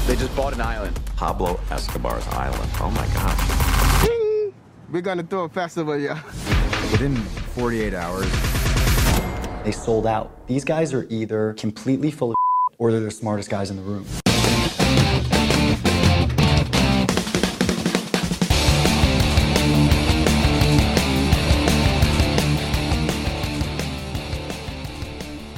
They just bought an island. Pablo Escobar's island. Oh my gosh. Ding! We're gonna throw a festival, yeah. Within 48 hours, they sold out. These guys are either completely full of or they're the smartest guys in the room.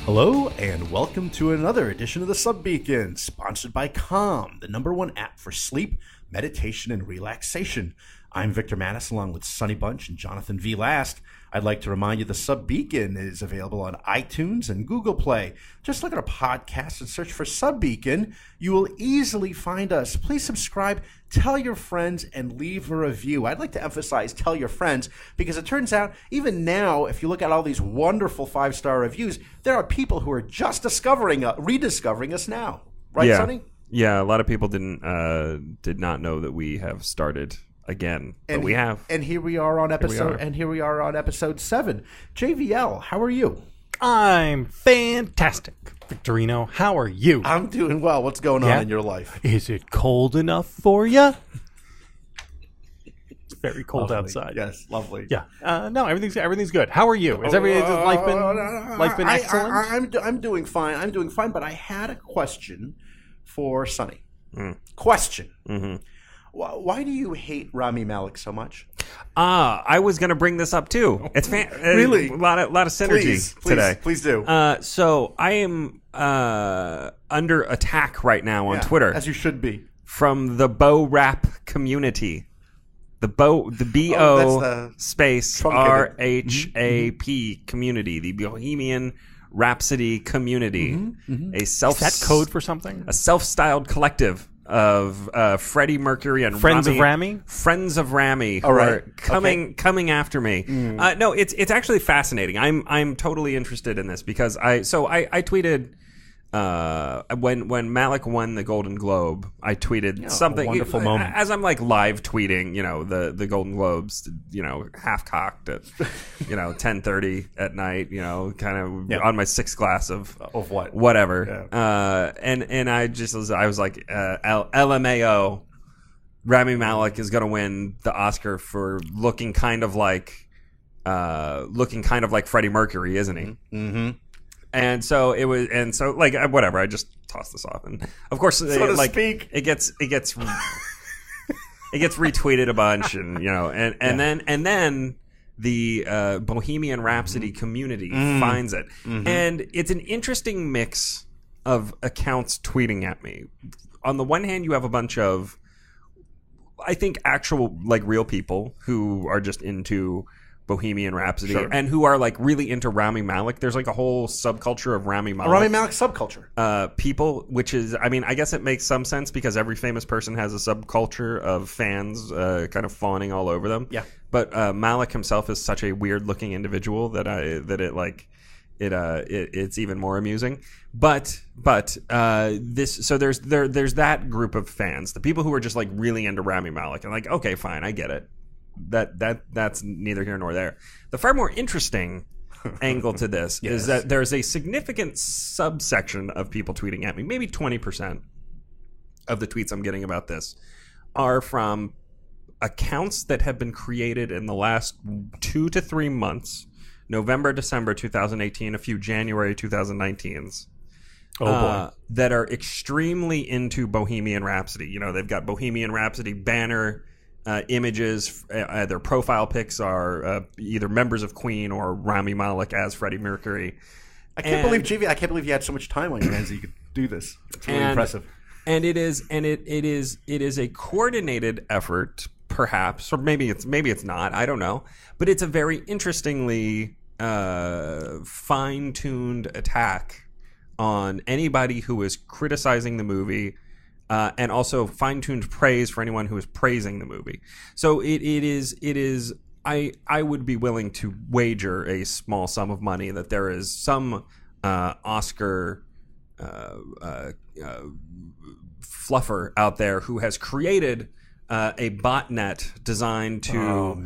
Hello, and welcome to another edition of the Sub Beacon, sponsored by Calm, the #1 app for sleep, meditation, and relaxation. I'm Victor Mattis, along with Sonny Bunch and Jonathan V. Last. I'd like to remind you the Sub Beacon is available on iTunes and Google Play. Just look at our podcast and search for Sub Beacon. You will easily find us. Please subscribe, tell your friends, and leave a review. I'd like to emphasize tell your friends, because it turns out even now, if you look at all these wonderful 5-star reviews, there are people who are just rediscovering us now. Right, Sonny? Yeah, a lot of people did not know that we have started again, but we have. And here we are on episode 7. JVL, how are you? I'm fantastic. Victorino, how are you? I'm doing well. What's going on in your life? Is it cold enough for you? It's very cold outside. Yes, lovely. Yeah. No, everything's good. How are you? Has life been excellent? I'm doing fine. I'm doing fine, but I had a question for Sonny. Question. Mm-hmm. Why do you hate Rami Malek so much? I was going to bring this up too. It's really a lot of synergy today. Please do. So I am under attack right now on Twitter, as you should be, from the Bo Rap community. The BO space RHAP community, the Bohemian Rhapsody community, Is that code for something? A self-styled collective of Freddie Mercury and Friends of Rami, who are coming after me. No, it's actually fascinating. I'm totally interested in this because I tweeted when Malik won the Golden Globe, I tweeted something. A wonderful moment. As I'm like live tweeting, the Golden Globes, half cocked at 10:30 at night, kind of on my 6th glass of whatever. Yeah. And I was like, LMAO, Rami Malek is going to win the Oscar for looking kind of like Freddie Mercury, isn't he? Mm-hmm. And so it was, whatever. I just tossed this off, and of course, it gets retweeted a bunch, and then the Bohemian Rhapsody community finds it, and it's an interesting mix of accounts tweeting at me. On the one hand, you have a bunch of, I think, actual real people who are just into Bohemian Rhapsody and who are really into Rami Malek. There's a whole subculture of Rami Malek. A Rami Malek subculture. People, which is, I guess it makes some sense because every famous person has a subculture of fans kind of fawning all over them. Yeah. But Malek himself is such a weird looking individual that it's even more amusing. But there's that group of fans, the people who are just really into Rami Malek and okay, fine, I get it. That's neither here nor there. The far more interesting angle to this is that there's a significant subsection of people tweeting at me. Maybe 20% of the tweets I'm getting about this are from accounts that have been created in the last 2 to 3 months, November, December 2018, a few January 2019s. Oh boy. That are extremely into Bohemian Rhapsody. They've got Bohemian Rhapsody banner images. Their profile pics are either members of Queen or Rami Malek as Freddie Mercury. I can't believe you had so much time on your hands that you could do this. It's really impressive. And it is a coordinated effort, perhaps, or maybe it's not. I don't know, but it's a very interestingly fine-tuned attack on anybody who is criticizing the movie. And also fine-tuned praise for anyone who is praising the movie. So it is. I would be willing to wager a small sum of money that there is some Oscar fluffer out there who has created a botnet designed to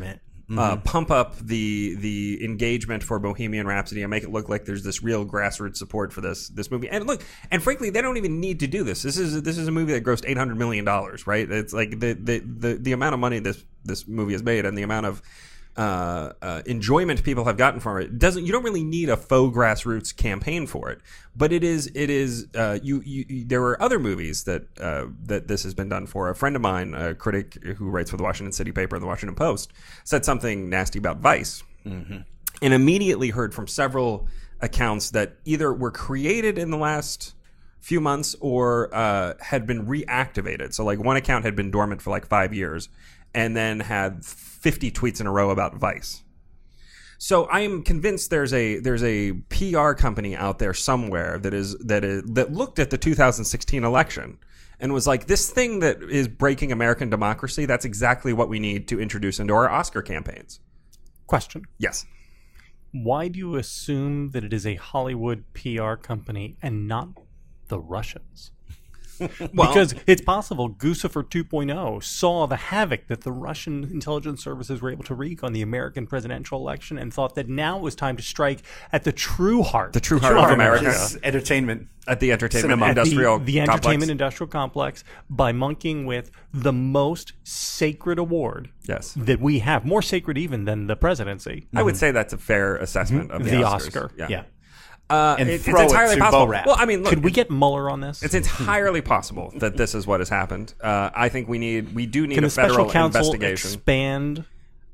pump up the engagement for Bohemian Rhapsody and make it look like there's this real grassroots support for this movie. And look, and frankly, they don't even need to do this. This is a movie that grossed $800 million, right? It's like the amount of money this movie has made and the amount of enjoyment people have gotten from it. You don't really need a faux grassroots campaign for it, but it is there were other movies that this has been done for. A friend of mine, a critic who writes for the Washington City paper and the Washington Post, said something nasty about Vice, and immediately heard from several accounts that either were created in the last few months or had been reactivated. So like one account had been dormant for like 5 years and then had 50 tweets in a row about Vice. So I am convinced there's a PR company out there somewhere that looked at the 2016 election and was like, this thing that is breaking American democracy, that's exactly what we need to introduce into our Oscar campaigns. Question. Yes. Why do you assume that it is a Hollywood PR company and not the Russians? Well, because it's possible Guccifer 2.0 saw the havoc that the Russian intelligence services were able to wreak on the American presidential election and thought that now was time to strike at the true heart. The true heart of America. Entertainment. At the entertainment Cinema. industrial the complex. entertainment industrial complex by monkeying with the most sacred award Yes. that we have, more sacred even than the presidency. I would say that's a fair assessment of the The Oscars. Oscar. Yeah. And And it's throw it entirely to possible. Bo Rap. Well, I mean, look, Could we get Mueller on this? it's entirely possible that this is what has happened. I think we do need Can a the special federal counsel investigation. expand?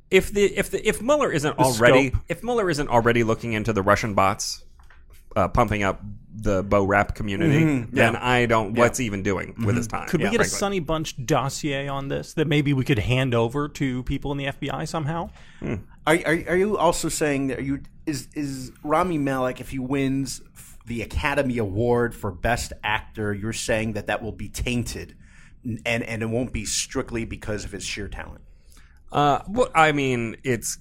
If Mueller isn't already looking into the Russian bots pumping up the Bo Rap community, then I don't. What's he even doing with his time? Could we get a frankly. Sonny Bunch dossier on this that maybe we could hand over to people in the FBI somehow? Are you also saying that is Rami Malek, if he wins the Academy Award for Best Actor, you're saying that will be tainted and it won't be strictly because of his sheer talent? Well, I mean, it's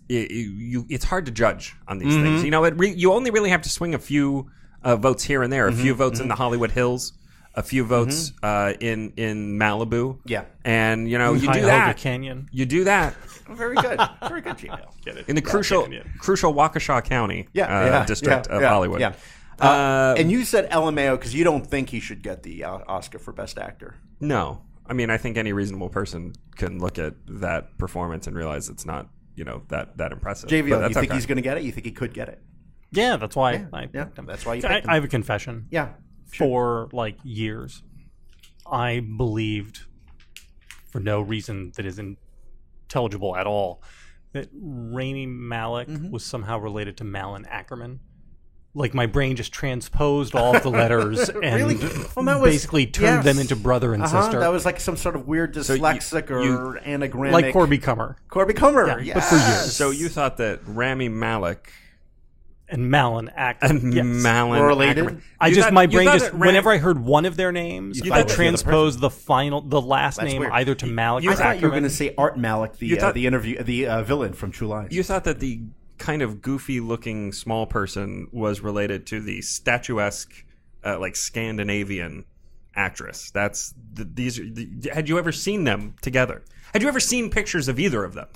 hard to judge on these things. You know, you only really have to swing a few votes here and there, a few votes in the Hollywood Hills, a few votes in Malibu. Yeah. And you know, you do Cuyahoga that. Canyon. You do that Very good. Very good, Gmail. Get it. in the crucial Waukesha County district of Hollywood. Yeah. And you said LMAO because you don't think he should get the Oscar for Best Actor. No, I mean, I think any reasonable person can look at that performance and realize it's not, that impressive. JVL, But that's you think okay. he's going to get it? You think he could get it? Yeah, that's why I Yeah, picked him. that's why you I picked him. have a confession. Yeah. For like years, I believed, for no reason that is intelligible at all, that Rami Malek was somehow related to Malin Ackerman. Like my brain just transposed all of the letters and Really? Well, that was- basically turned them into brother and sister. That was like some sort of weird dyslexic or anagrammic. like Corby Kummer Corby Kummer. Yeah, Yes. but for years. So you thought that Rami Malek and Malin Ackerman. and Yes. Malin Were related? Ackerman. I You just thought- my you brain thought just that Ram- whenever I heard one of their names, You I thought it was the other transposed the last That's name weird. either to Malik I or thought you were going Ackerman. to say Art Malik, You thought- the villain from True Lies. You thought that the kind of goofy-looking small person was related to the statuesque, like Scandinavian actress. Had you ever seen them together? Had you ever seen pictures of either of them?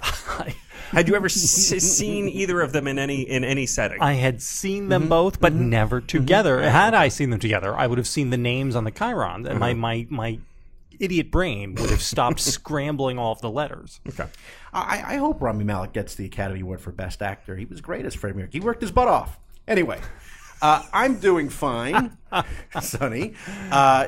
Had you ever seen either of them in any setting? I had seen them both, but never together. Had I seen them together, I would have seen the names on the chyrons, and my idiot brain would have stopped scrambling all of the letters. Okay. I hope Rami Malek gets the Academy Award for Best Actor. He was great as Freddie Mercury. He worked his butt off. Anyway, I'm doing fine, Sonny.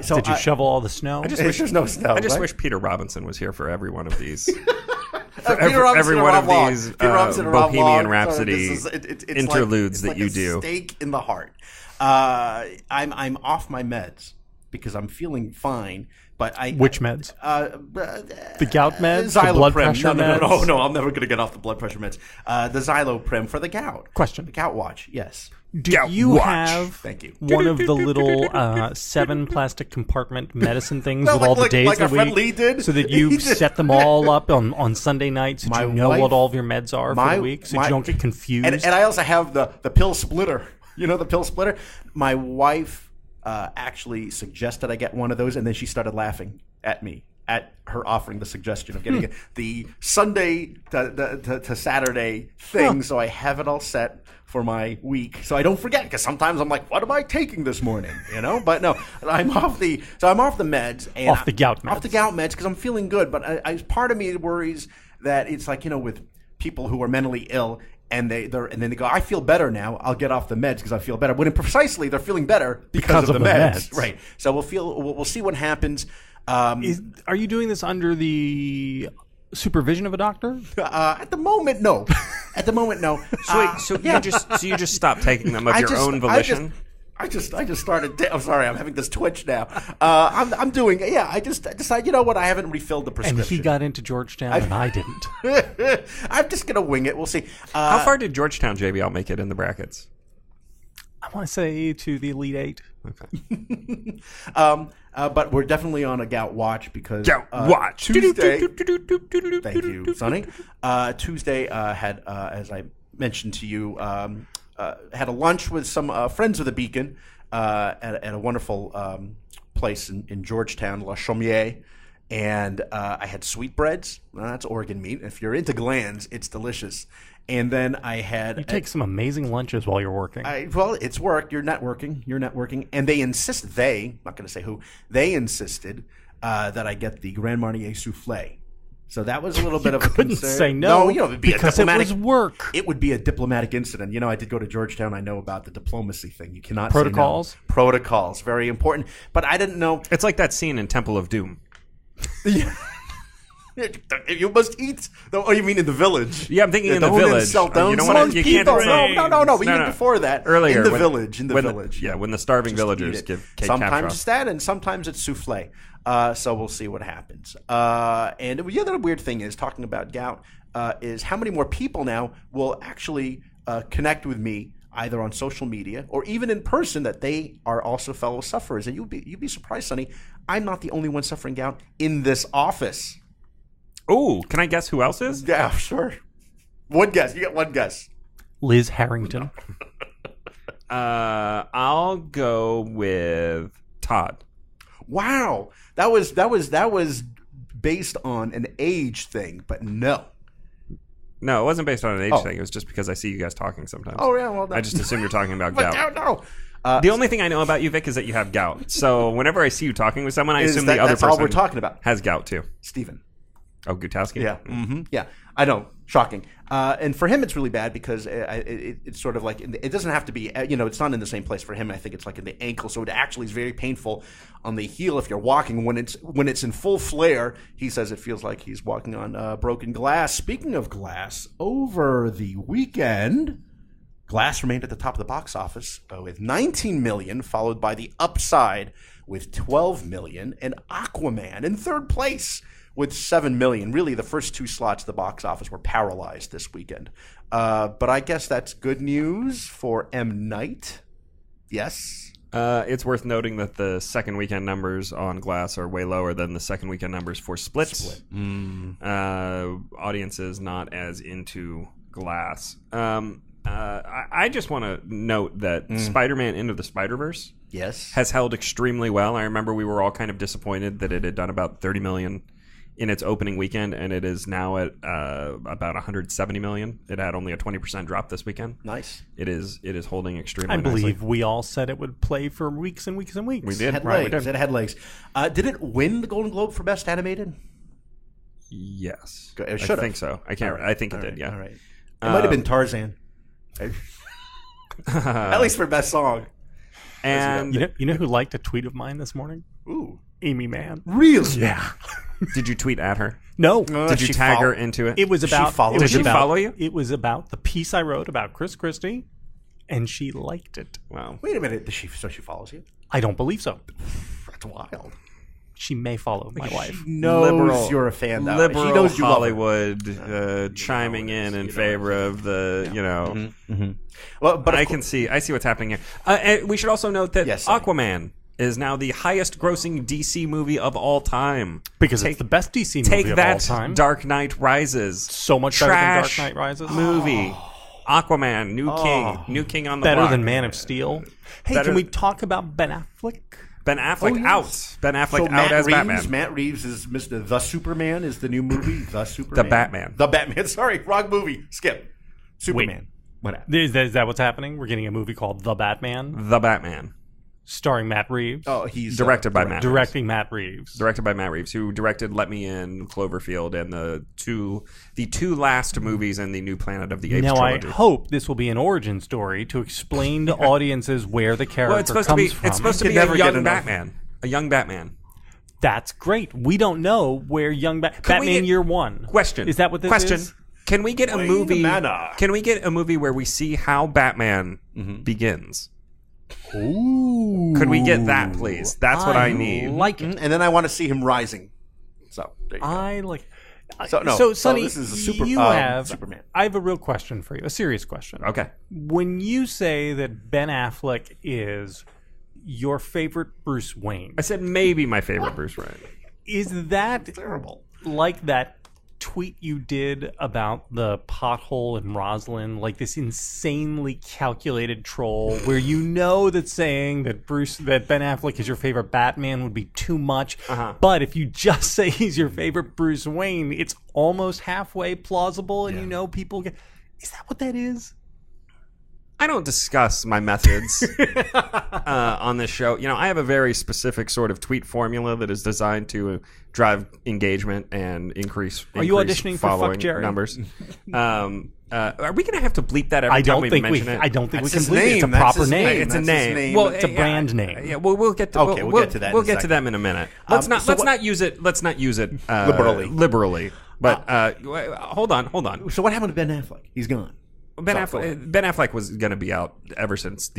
So Did you shovel all the snow? There's no snow. I just right? wish Peter Robinson was here for every one of these. Peter Robinson every and one Rob of Long. these Peter Robinson and Rob Bohemian Long. Rhapsody Sorry, it's interludes like, that you it's do. like a stake in the heart. I'm off my meds because I'm feeling fine. But Which meds? The gout meds? The Xyloprim. blood pressure no, meds? No, I'm never going to get off the blood pressure meds. The Xyloprim for the gout. Question. The gout watch, yes. Do you have Thank you. one of the little 7 plastic compartment medicine things with all the like- days like of the our friend week? Lee did? So that He you did. set them all up on Sunday nights so My you know wife- what all of your meds are for the week so you don't get confused? And I also have the pill splitter. You know the pill splitter? My wife actually suggested I get one of those, and then she started laughing at me at her offering the suggestion of getting the Sunday to Saturday thing, so I have it all set for my week, so I don't forget. Because sometimes I'm like, "What am I taking this morning?" You know. But no, I'm off the meds and Off the gout meds. Off the gout meds because I'm feeling good. But part of me worries that it's like, with people who are mentally ill. And then they go, I feel better now. I'll get off the meds because I feel better. When precisely they're feeling better because of the meds. Right. So we'll see what happens. Are you doing this under the supervision of a doctor? At the moment, no. So you just stopped taking them of your own volition? I just started. I'm sorry, I'm having this twitch now. I'm doing. Yeah, I just decided. You know what? I haven't refilled the prescription. And he got into Georgetown, and I didn't. I'm just gonna wing it. We'll see. How far did Georgetown JBL make it in the brackets? I want to say to the Elite Eight. Okay. But we're definitely on a gout watch because watch Tuesday. Thank you, Sonny. Tuesday had, as I mentioned to you. Had a lunch with some friends of the Beacon at a wonderful place in Georgetown, La Chaumière, and I had sweetbreads. That's organ meat. If you're into glands, it's delicious. And then I had... You take some amazing lunches while you're working. Well, it's work. You're networking. And they insist, I'm not going to say who, they insisted that I get the Grand Marnier soufflé. So that was a little bit of a couldn't concern. say no, it'd be because a diplomatic, it was work. It would be a diplomatic incident. I did go to Georgetown. I know about the diplomacy thing. You cannot Protocols? say no. Protocols, very important. But I didn't know. It's like that scene in Temple of Doom. You must eat. Oh, you mean in the village? Yeah, I'm thinking in the village. You don't want to. You can't. No. Even before that, earlier in the village. When the starving villagers give cake sometimes it's that, and sometimes it's souffle. So we'll see what happens. And the other weird thing is talking about gout is how many more people now will actually connect with me either on social media or even in person that they are also fellow sufferers. And you'd be surprised, Sonny. I'm not the only one suffering gout in this office. Oh, can I guess who else is? Yeah, sure. One guess. You get one guess. Liz Harrington. I'll go with Todd. Wow, that was based on an age thing, but no. No, it wasn't based on an age thing. It was just because I see you guys talking sometimes. Oh yeah, well, I just assume you're talking about but gout. No. The only thing I know about you, Vic, is that you have gout. So whenever I see you talking with someone, I assume the other that's person all we're talking about. Has gout too. Stephen. Oh, Gutowski? Yeah. Mm-hmm. Yeah. I know. Shocking. And for him, it's really bad because it's sort of like it doesn't have to be. It's not in the same place for him. I think it's like in the ankle, so it actually is very painful on the heel if you're walking. When it's in full flare, he says it feels like he's walking on broken glass. Speaking of glass, over the weekend, Glass remained at the top of the box office with 19 million, followed by The Upside with 12 million, and Aquaman in third place with 7 million. Really, the first two slots of the box office were paralyzed this weekend. But I guess that's good news for M. Night. Yes? It's worth noting that the second weekend numbers on Glass are way lower than the second weekend numbers for Split. Audiences not as into Glass. I just want to note that Spider-Man Into the Spider-Verse has held extremely well. I remember we were all kind of disappointed that it had done about 30 million in its opening weekend, and it is now at about 170 million. It had only a 20% drop this weekend. Nice. It is holding extremely I believe nicely. we all said it would play for weeks and weeks and weeks. We did. It We did. had legs. Did it win the Golden Globe for Best Animated? Yes. It I should have. think so. I can't. I think it did. Yeah. All right. It might have been Tarzan. At least for Best Song. And you know who liked a tweet of mine this morning? Ooh. Amy Mann. Really? Yeah. did you tweet at her? No. Did you tag her into it? It was about. Did she follow you? It was about the piece I wrote about Chris Christie, and she liked it. Wow. Wait a minute. So she follows you? I don't believe so. That's wild. She may follow my wife. She knows you're a fan, though. Liberal she knows you Hollywood chiming in favor of the, Well, but I see what's happening here. And we should also note that Aquaman is now the highest grossing DC movie of all time. Because it's the best DC movie Take of that, all time. Dark Knight Rises. So much Trash better than Dark Knight Rises. Movie. New King on the better block. than Man of Steel. Hey, can we talk about Ben Affleck? Ben Affleck out. Ben Affleck So out Matt as Reeves, Batman. Matt Reeves is Mr. The Superman. Is the new movie The Superman? The Batman. The Batman. Sorry, wrong movie. Skip. Superman. What happened? Is that what's happening? We're getting a movie called The Batman, The Batman. starring Matt Reeves. Oh, he's Directed by Matt Reeves. Directing Matt Reeves. Directed by Matt Reeves, who directed Let Me In, Cloverfield, and the two last movies in the New Planet of the Apes Now, trilogy. I hope this will be an origin story to explain to audiences where the character Well, it's supposed comes to be. from. It's supposed to You be can never a get young enough. Batman. A young Batman. That's great. We don't know where young we Batman get- Year One. Question. Is that what this Question. is? Can we get a Wait a movie? minute. Can we get a movie where we see how Batman begins? Ooh. Could we get that, please? That's what I need. Like it. And then I want to see him rising. So there you go. I like. So, no. So, So Sonny, this is a super- you have. Superman. I have a real question for you. A serious question. Okay. When you say that Ben Affleck is your favorite Bruce Wayne, I said maybe my favorite Bruce Wayne. is that Terrible. like that tweet you did about the pothole in Roslyn, like this insanely calculated troll where you know that saying that Ben Affleck is your favorite Batman would be too much, but if you just say he's your favorite Bruce Wayne, it's almost halfway plausible, and you know people get. Is that what that is? I don't discuss my methods on this show. You know, I have a very specific sort of tweet formula that is designed to drive engagement and increase. Are you increase auditioning for Fuck following Jerry? numbers? Are we going to have to bleep that every I time don't we think mention it? I don't think That's we can his believe it. It's a name. That's proper his name. name. It's a That's his name. name. Well, It's a brand name. Yeah, well, we'll get to. Okay, we'll get to that in We'll a get to second. them in a minute. Let's not. so Let's what- not use it. Let's not use it Liberally. But hold on. So what happened to Ben Affleck? He's gone. Ben Affleck was going to be out ever since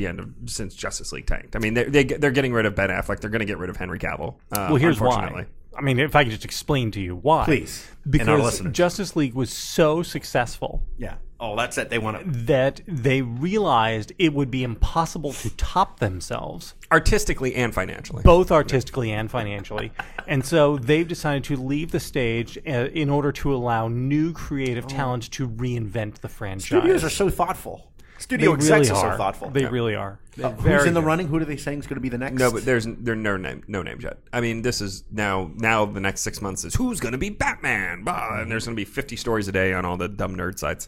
since Justice League tanked. I mean, they're getting rid of Ben Affleck. They're going to get rid of Henry Cavill. Well, here's unfortunately. why. I mean, if I could just explain to you why. Please. And our Because listeners. Justice League was so successful Yeah. Oh, that's it. They want to. that they realized it would be impossible to top themselves, Artistically and financially. both artistically and financially. And so they've decided to leave the stage in order to allow new creative talent to reinvent the franchise. Studios are so thoughtful. They Studio really execs are. are so thoughtful. They really are. They're Who's very in the good. running? Who do they saying is going to be the next? No, but there are no names yet. I mean, this is now the next 6 months is who's going to be Batman, and there's going to be 50 stories a day on all the dumb nerd sites.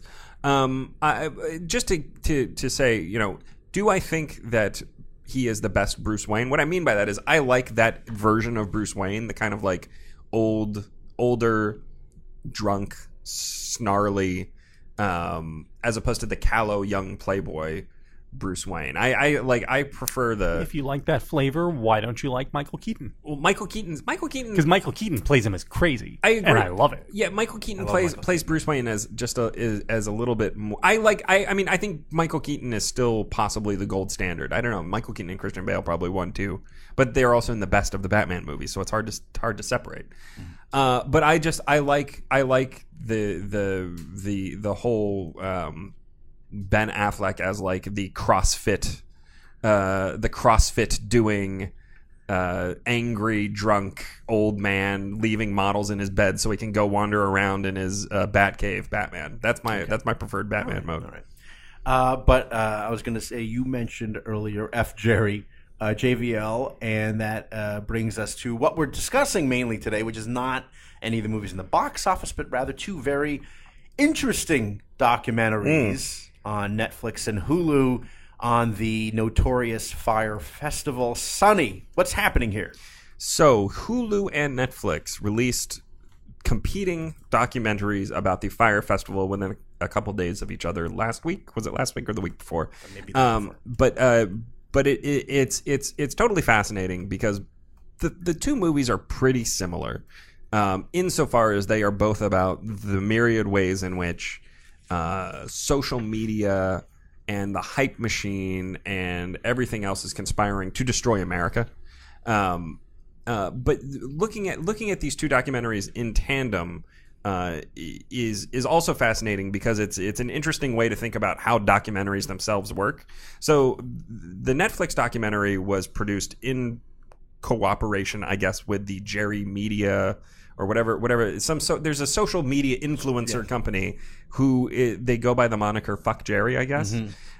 Just to say, you know, do I think that he is the best Bruce Wayne? What I mean by that is I like that version of Bruce Wayne, the kind of like older, drunk, snarly, as opposed to the callow young playboy Bruce Wayne. I prefer the If you like that flavor, why don't you like Michael Keaton? Michael Keaton. Because Michael Keaton plays him as crazy. I agree. And I love it. Yeah, Michael Keaton plays Bruce Wayne as just as a little bit more. I mean, I think Michael Keaton is still possibly the gold standard. I don't know. Michael Keaton and Christian Bale probably won too, but they're also in the best of the Batman movies, so it's hard to separate. But I like the whole Ben Affleck as like the CrossFit doing. Angry, drunk, old man leaving models in his bed so he can go wander around in his Batcave. Batman. That's my preferred Batman mode. All right. But I was going to say, you mentioned earlier F. Jerry, JVL, and that brings us to what we're discussing mainly today, which is not any of the movies in the box office, but rather two very interesting documentaries on Netflix and Hulu on the notorious Fyre Festival. Sonny, what's happening here? So Hulu and Netflix released competing documentaries about the Fyre Festival within a couple days of each other last week. Was it last week or the week before? Maybe the week before. But it's totally fascinating because the two movies are pretty similar insofar as they are both about the myriad ways in which social media and the hype machine and everything else is conspiring to destroy America. But looking at these two documentaries in tandem is also fascinating because it's an interesting way to think about how documentaries themselves work. So the Netflix documentary was produced in cooperation, I guess, with the Jerry Media or whatever. There's a social media influencer company who they go by the moniker "Fuck Jerry," I guess.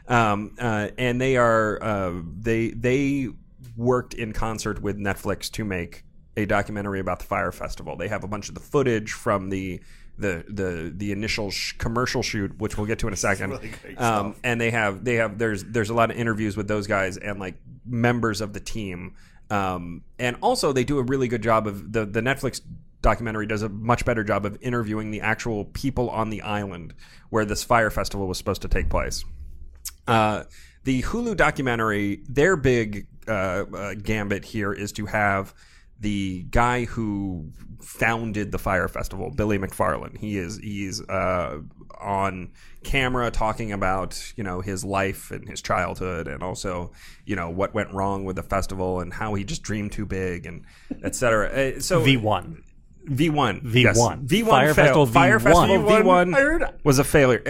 And they are they worked in concert with Netflix to make a documentary about the Fyre Festival. They have a bunch of the footage from the initial commercial shoot, which we'll get to in a second. Really great stuff. And there's a lot of interviews with those guys and like members of the team. And also they do a really good job of the Netflix documentary does a much better job of interviewing the actual people on the island where this Fyre Festival was supposed to take place. The Hulu documentary, their big gambit here is to have the guy who founded the Fyre Festival, Billy McFarland. He's on camera talking about, his life and his childhood, and also, what went wrong with the festival and how he just dreamed too big and et cetera. So V1. Yes. V1 Fyre Festival Fyre V1. Festival I heard- V1 was a failure.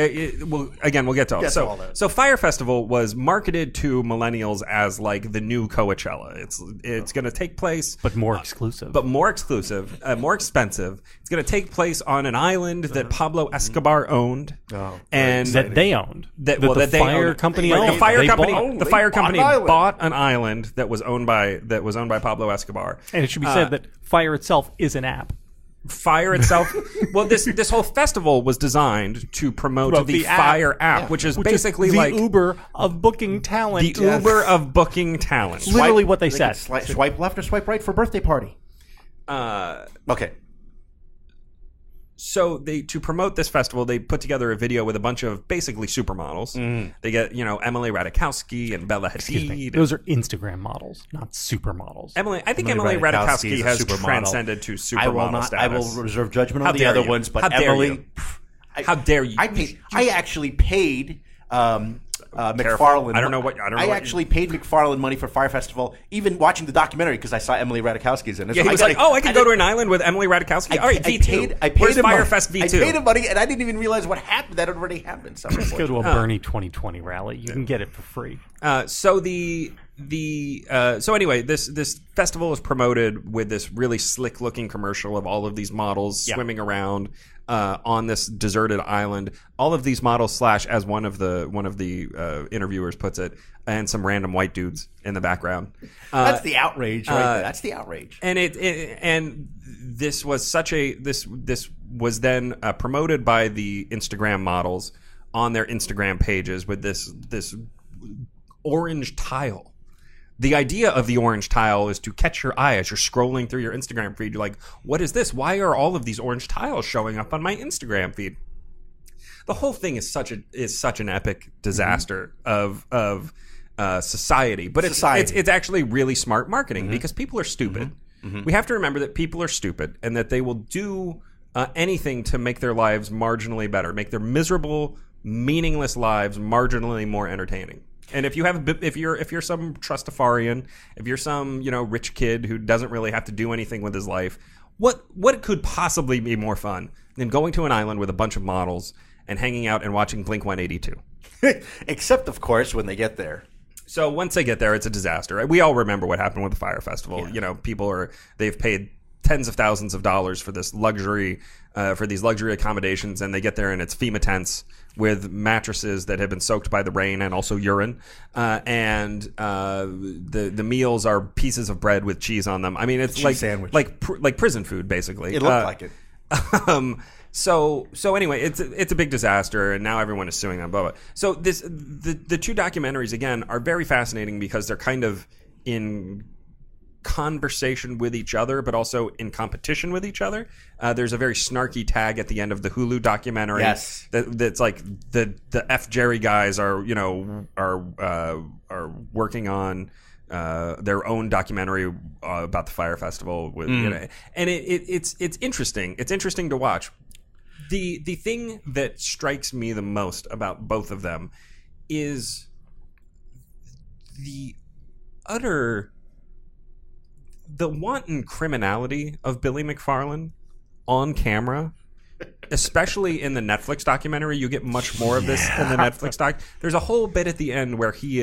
We'll get to all that. all that. So Fyre Festival was marketed to millennials as like the new Coachella. It's going to take place, But more exclusive. more exclusive, more expensive. It's going to take place on an island that Pablo Escobar owned, and that they owned. that the they Fyre owned. company Right, owned. the Fyre They company. bought. The Fyre bought company an island. bought an island that was owned by Pablo Escobar. And it should be said that Fyre itself is an app. Fyre itself. Well, this whole festival was designed to promote the Fyre app, which is basically the like Uber of booking talent. the Uber of booking talent. Literally what they said. Swipe left or swipe right for birthday party. Okay. So to promote this festival, they put together a video with a bunch of basically supermodels. They get Emily Ratajkowski and Bella Hadid. Those are Instagram models, not supermodels. I think Emily Ratajkowski Ratajkowski is a has supermodel. transcended to I will supermodel not. status. I will reserve judgment How on the dare other you. ones, but How dare Emily. you. How dare you? I actually paid McFarlane. I don't know what actually paid McFarlane money for Fyre Festival, even watching the documentary because I saw Emily Ratajkowski's in it. Yeah, So he was like, I can go to an island with Emily Ratajkowski. All right, V2. I paid Where's him Fyre money. Fest V2? I paid him money, and I didn't even realize what happened. That had already happened. So Just go to a Bernie 2020 rally. You can get it for free. So anyway, this festival is promoted with this really slick looking commercial of all of these models swimming around on this deserted island. All of these models as one of the interviewers puts it, and some random white dudes in the background. that's the outrage, right there. That's the outrage. And this was this was then promoted by the Instagram models on their Instagram pages with this orange tile. The idea of the orange tile is to catch your eye as you're scrolling through your Instagram feed. You're like, what is this? Why are all of these orange tiles showing up on my Instagram feed? The whole thing is such an epic disaster of society. But it's actually really smart marketing because people are stupid. We have to remember that people are stupid and that they will do anything to make their lives marginally better, make their miserable, meaningless lives marginally more entertaining. And if you're some trustafarian, if you're some rich kid who doesn't really have to do anything with his life, what could possibly be more fun than going to an island with a bunch of models and hanging out and watching Blink 182? Except, of course, when they get there. So once they get there, it's a disaster. We all remember what happened with the Fyre Festival. Yeah. They've paid tens of thousands of dollars for this luxury, for these luxury accommodations, and they get there and it's FEMA tents with mattresses that have been soaked by the rain and also urine, and the meals are pieces of bread with cheese on them. I mean, it's like sandwich. like prison food basically. It looked like it. So anyway, it's a big disaster, and now everyone is suing them. Blah, blah. So the two documentaries again are very fascinating because they're kind of in conversation with each other, but also in competition with each other. There's a very snarky tag at the end of the Hulu documentary. Yes, that's like the F Jerry guys are working on their own documentary about the Fyre Festival with and it's interesting. It's interesting to watch. The thing that strikes me the most about both of them is the wanton criminality of Billy McFarland on camera, especially in the Netflix documentary. You get much more of this in the Netflix doc. There's a whole bit at the end where he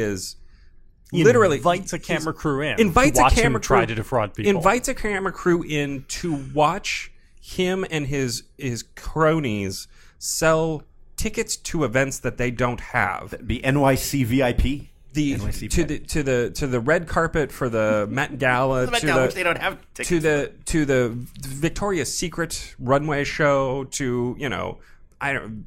literally invites a camera crew in. Invites to watch a camera him crew, try to defraud people. Invites a camera crew in to watch him and his cronies sell tickets to events that they don't have. Be NYC VIP. to the red carpet for the Met Gala, The Met Gala, which they don't have tickets to the Victoria's Secret runway show, to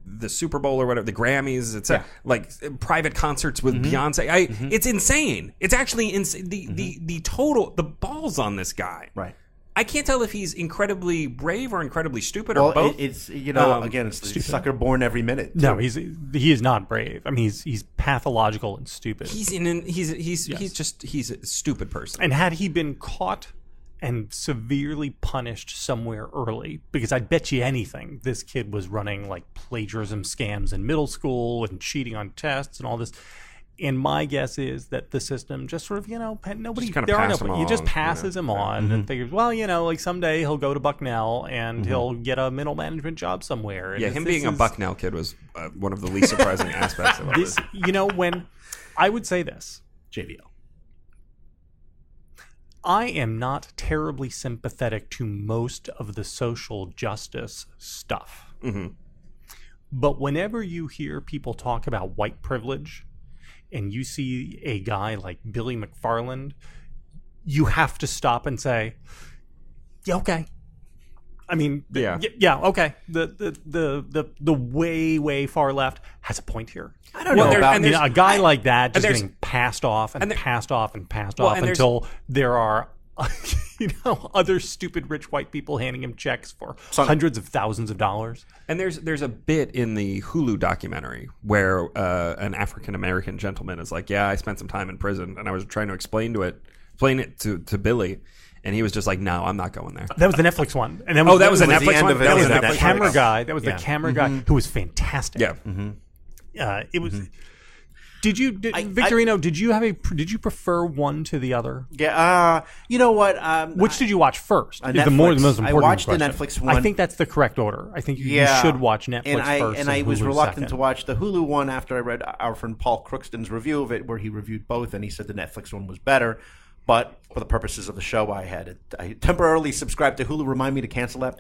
the Super Bowl or whatever, the Grammys, etc. Like private concerts with Beyonce. It's insane. It's actually insane. The total balls on this guy. Right. I can't tell if he's incredibly brave or incredibly stupid Well, or both. it's again, it's the sucker born every minute. No, he is not brave. I mean, he's pathological and stupid. He's a stupid person. And had he been caught and severely punished somewhere early, because I bet you anything this kid was running like plagiarism scams in middle school and cheating on tests and all this. And my guess is that the system just sort of, nobody, Just kind of there are pass him he just on, passes him on and figures, well, like someday he'll go to Bucknell and he'll get a middle management job somewhere. And him being a Bucknell kid was one of the least surprising aspects of this. When I would say this, JVL. I am not terribly sympathetic to most of the social justice stuff. But whenever you hear people talk about white privilege, and you see a guy like Billy McFarland, you have to stop and say, "Yeah, okay." I mean, okay. The way far left has a point here. I don't know about a guy like that just getting passed off and passed off and passed off until there are other stupid rich white people handing him checks for hundreds of thousands of dollars. And there's a bit in the Hulu documentary where an African American gentleman is like, "Yeah, I spent some time in prison, and I was trying to explain it to Billy." And he was just like, "No, I'm not going there." That was the Netflix one. And that was a Netflix one? That was the Netflix camera one. guy. That was the camera guy who was fantastic. Yeah. It was. Victorino, did you prefer one to the other? Yeah. You know what? Which did you watch first? Is Netflix. the most important I watched question. the Netflix one. I think that's the correct order. I think you should watch Netflix first. And I was Hulu reluctant second. to watch the Hulu one after I read our friend Paul Crookston's review of it, where he reviewed both, and he said the Netflix one was better. But for the purposes of the show, I temporarily subscribed to Hulu. Remind me to cancel that.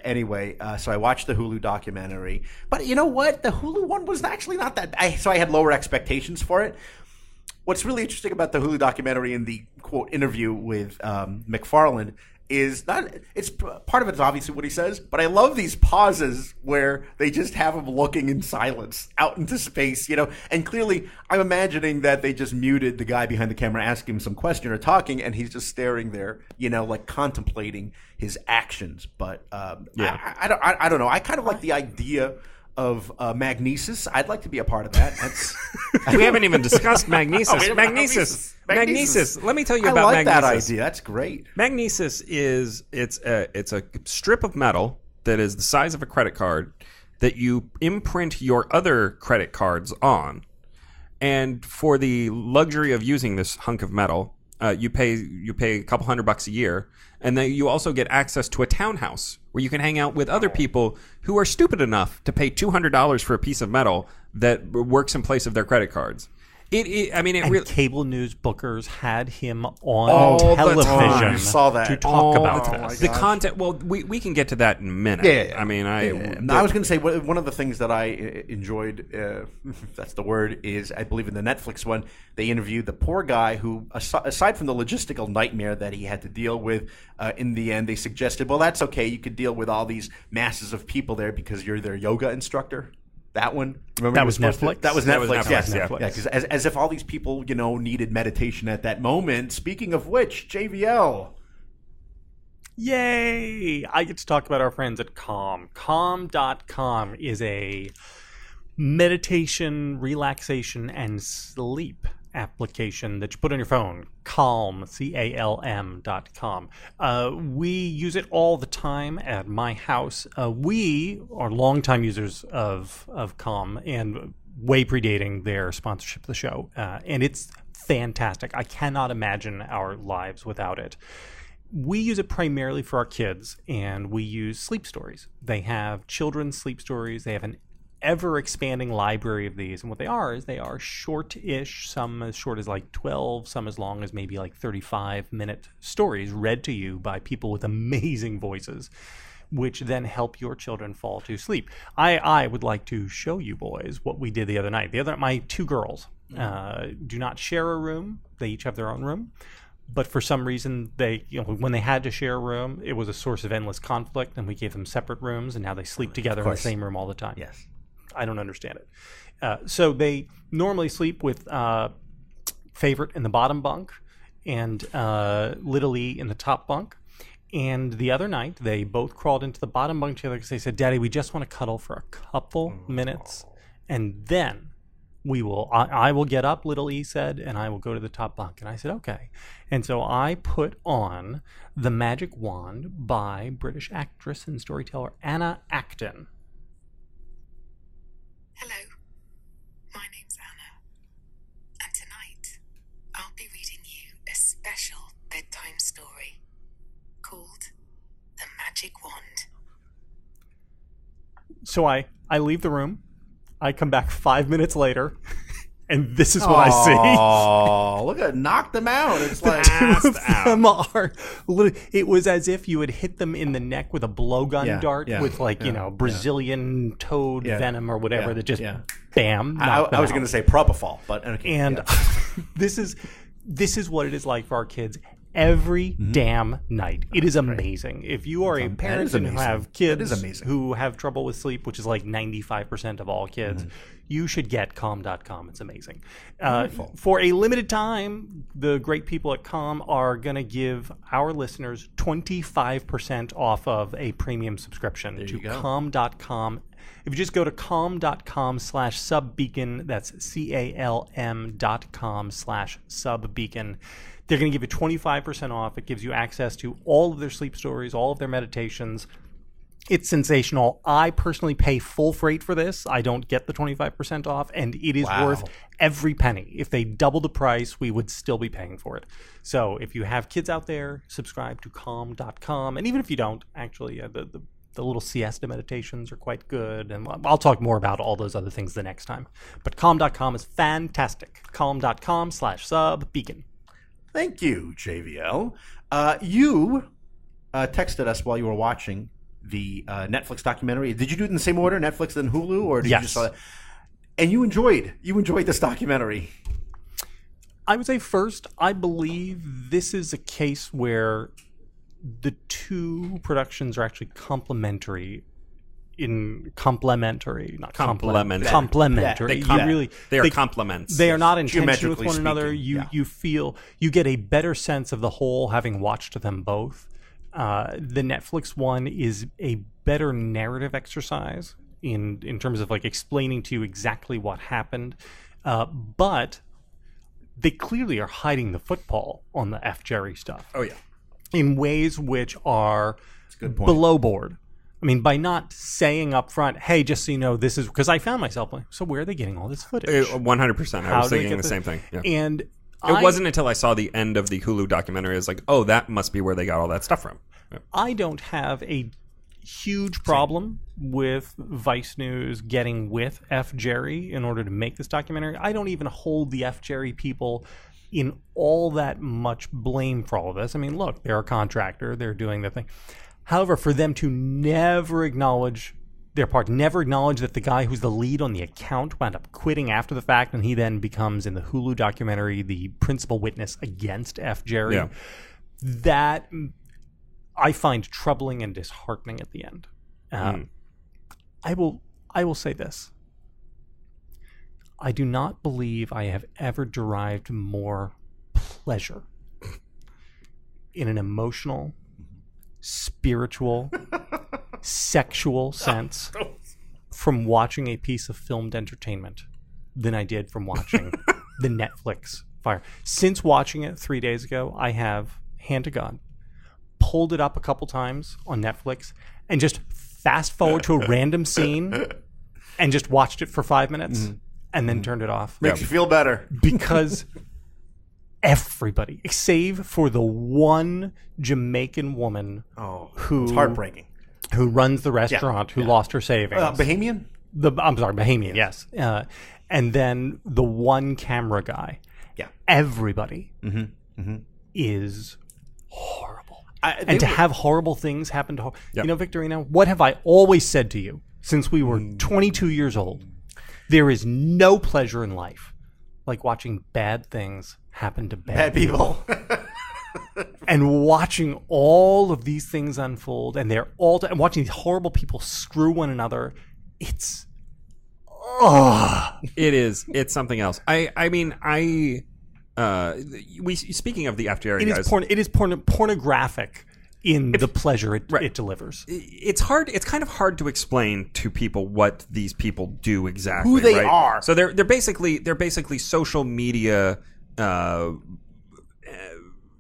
Anyway, so I watched the Hulu documentary. But you know what? The Hulu one was actually not that. So I had lower expectations for it. What's really interesting about the Hulu documentary and the quote interview with McFarland is it's part of it's obviously what he says, but I love these pauses where they just have him looking in silence out into space, and clearly I'm imagining that they just muted the guy behind the camera asking him some question or talking, and he's just staring there, like contemplating his actions. But I don't know. I kind of like the idea of Magnesis. I'd like to be a part of that. We haven't even discussed Magnesis. Magnesis. Let me tell you about Magnesis. I like that idea. That's great. Magnesis is it's a strip of metal that is the size of a credit card that you imprint your other credit cards on, and for the luxury of using this hunk of metal, you pay a couple $100 a year, and then you also get access to a townhouse where you can hang out with other people who are stupid enough to pay $200 for a piece of metal that works in place of their credit cards. Cable news bookers had him on television to talk about this. The content. Well, we can get to that in a minute. Yeah. I was going to say one of the things that I enjoyed, if that's the word, is I believe in the Netflix one, they interviewed the poor guy who, aside from the logistical nightmare that he had to deal with, in the end, they suggested, well, that's okay. You could deal with all these masses of people there because you're their yoga instructor. That one? Remember that was Netflix? That was Netflix, yes. Netflix. Yeah, because as if all these people, needed meditation at that moment. Speaking of which, JVL. Yay! I get to talk about our friends at Calm. Calm.com is a meditation, relaxation, and sleep application that you put on your phone. Calm, CALM.com. We use it all the time at my house. We are longtime users of Calm and way predating their sponsorship of the show. And it's fantastic. I cannot imagine our lives without it. We use it primarily for our kids, and we use sleep stories. They have children's sleep stories. They have an ever-expanding library of these, and what they are is they are short-ish, some as short as like 12, some as long as maybe like 35-minute stories read to you by people with amazing voices, which then help your children fall to sleep. I would like to show you boys what we did the other night. My two girls, do not share a room. They each have their own room. But for some reason, when they had to share a room, it was a source of endless conflict, and we gave them separate rooms, and now they sleep together in the same room all the time. Yes. I don't understand it. So they normally sleep with Favorite in the bottom bunk and Little E in the top bunk. And the other night, they both crawled into the bottom bunk together because they said, "Daddy, we just want to cuddle for a couple minutes, and then I will get up," Little E said, "and I will go to the top bunk." And I said, "Okay." And so I put on The Magic Wand by British actress and storyteller Anna Acton. Hello, my name's Anna, and tonight I'll be reading you a special bedtime story called The Magic Wand. So I leave the room. I come back 5 minutes later, and this is what I see. Oh, look at knocked them out. It's like Two of them are literally, it was as if you had hit them in the neck with a blowgun dart with Brazilian toad venom or whatever that just bam. I was going to say propofol, but okay. And this is what it is like for our kids every damn night. It is amazing. If you are a parent and who have kids who have trouble with sleep, which is like 95% of all kids, you should get calm.com. It's amazing. For a limited time, the great people at Calm are going to give our listeners 25% off of a premium subscription to calm.com. If you just go to calm.com/subbeacon, that's CALM.com/subbeacon, they're going to give you 25% off. It gives you access to all of their sleep stories, all of their meditations. It's sensational. I personally pay full freight for this. I don't get the 25% off, and it is worth every penny. If they double the price, we would still be paying for it. So if you have kids out there, subscribe to calm.com. And even if you don't, actually, the little siesta meditations are quite good. And I'll talk more about all those other things the next time. But calm.com is fantastic. Calm.com/subbeacon. Thank you, JVL. You texted us while you were watching the Netflix documentary. Did you do it in the same order, Netflix and Hulu, or did you just saw that? And you enjoyed this documentary. I would say first, I believe this is a case where the two productions are actually complementary. Complementary. They are complements. They are not in tension with one another. You get a better sense of the whole having watched them both. The Netflix one is a better narrative exercise in terms of like explaining to you exactly what happened, but they clearly are hiding the football on the F. Jerry stuff. Oh yeah, in ways which are below board. I mean, by not saying up front, "Hey, just so you know, this is," because I found myself like, so where are they getting all this footage? 100%. I was thinking the same thing. Yeah. And it wasn't until I saw the end of the Hulu documentary, I was like, oh, that must be where they got all that stuff from. Yeah. I don't have a huge problem with Vice News getting with F. Jerry in order to make this documentary. I don't even hold the F. Jerry people in all that much blame for all of this. I mean, look, they're a contractor. They're doing their thing. However, for them to never acknowledge their part, never acknowledge that the guy who's the lead on the account wound up quitting after the fact, and he then becomes, in the Hulu documentary, the principal witness against F. Jerry, that I find troubling and disheartening at the end. I will say this. I do not believe I have ever derived more pleasure in an emotional, spiritual, sexual sense from watching a piece of filmed entertainment than I did from watching the Netflix Fyre. Since watching it 3 days ago, I have, hand to God, pulled it up a couple times on Netflix and just fast forward to a random scene and just watched it for 5 minutes and then turned it off. Makes you feel better. Because everybody, save for the one Jamaican woman who it's heartbreaking, who runs the restaurant, who lost her savings. Bahamian? I'm sorry, Bahamian, yes. And then the one camera guy. Yeah. Everybody is horrible. To have horrible things happen to you know, Victorino, what have I always said to you since we were 22 years old? There is no pleasure in life like watching bad things happen to Bad people. and watching all of these things unfold, and and watching these horrible people screw one another. It's It's something else. Speaking of the FGR guys, it is pornographic in the pleasure it delivers. It's kind of hard to explain to people what these people do exactly. Who they right? are. So they're basically social media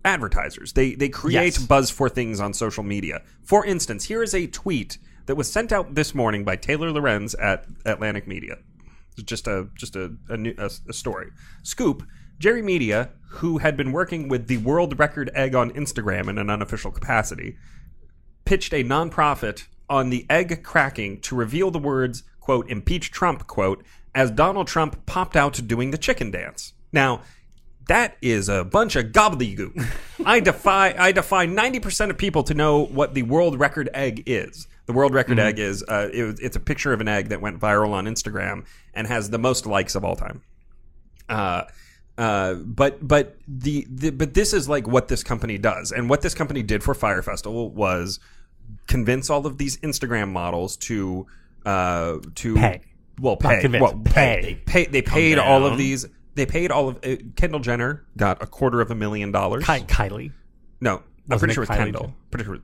advertisers. They create buzz for things on social media. For instance, here is a tweet that was sent out this morning by Taylor Lorenz at Atlantic Media. Just a story. Scoop. Jerry Media, who had been working with the World Record Egg on Instagram in an unofficial capacity, pitched a nonprofit on the egg cracking to reveal the words, quote, impeach Trump, quote, as Donald Trump popped out doing the chicken dance. Now, that is a bunch of gobbledygook. I defy 90% of people to know what the World Record Egg is. The World Record Egg is it's a picture of an egg that went viral on Instagram and has the most likes of all time. But this is like what this company does, and what this company did for Fyre Festival was convince all of these Instagram models to pay. Well, pay. They paid all of these. They paid all of Kendall Jenner got $250,000. Kylie. No, I'm pretty sure it was Kendall. Pretty sure it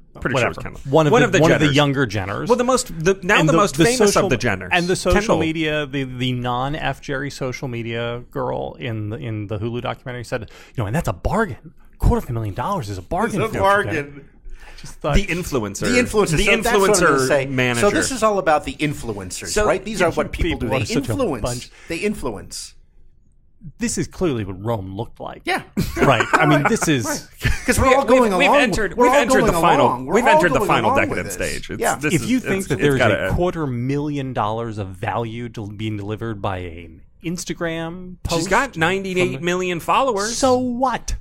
was Kendall. One of the younger Jenners. Well, the most famous of the Jenners. And the social Kendall. media, the non-F Jerry social media girl in the Hulu documentary said, and that's a bargain. $250,000 is a bargain. It's a bargain. The influencer. The influencer. The so influencer manager. So this is all about the influencers, right? These are what people do. They influence. They influence. This is clearly what Rome looked like. Yeah. Right. I mean, this is because we're all going along. We've entered the final decadent stage. If you think that there's $250,000 of value being delivered by an Instagram post, she's got 98 million followers. So what?